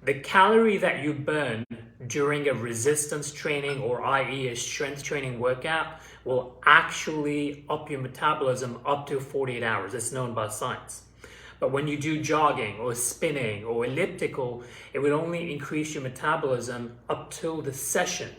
the calorie that you burn during a resistance training, or i.e. a strength training workout, will actually up your metabolism up to 48 hours. It's known by science. But when you do jogging or spinning or elliptical, it would only increase your metabolism up till the session.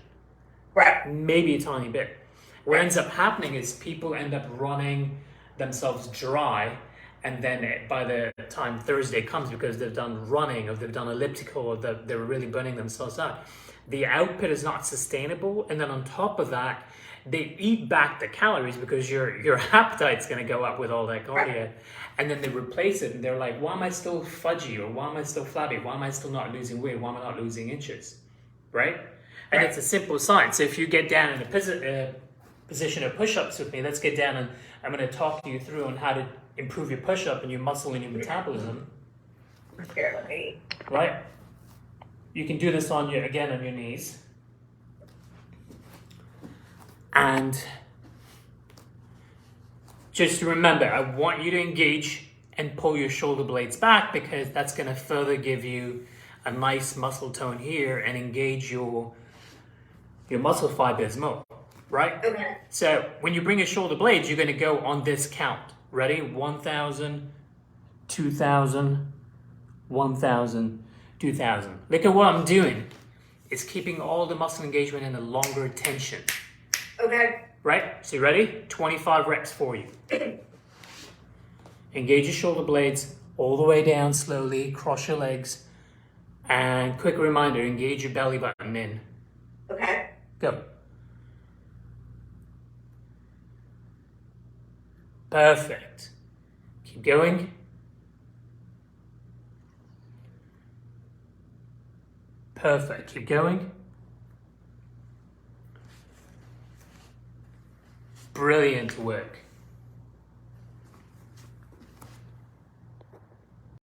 Right. Maybe a tiny bit. What ends up happening is people end up running themselves dry, and then by the time Thursday comes, because they've done running or they've done elliptical or they're really burning themselves out, the output is not sustainable. And then on top of that, they eat back the calories because your appetite's going to go up with all that cardio. Right. And then they replace it and they're like, why am I still fudgy? Or why am I still flabby? Why am I still not losing weight? Why am I not losing inches? Right? And it's a simple science. So if you get down in a position of push-ups with me, let's get down, and I'm going to talk you through on how to improve your push-up and your muscle and your metabolism. Here, let me. Right? You can do this on your knees. And just remember, I want you to engage and pull your shoulder blades back, because that's going to further give you a nice muscle tone here and engage your muscle fibers more, right? Okay. So when you bring your shoulder blades, you're going to go on this count. Ready? 1,000, 2,000, 1,000, 2,000. Look at what I'm doing. It's keeping all the muscle engagement in a longer tension. Okay. Right? So you ready? 25 reps for you. Engage your shoulder blades all the way down slowly. Cross your legs. And quick reminder, engage your belly button in. Okay. Go. Perfect. Keep going. Perfect. Keep going. Brilliant work.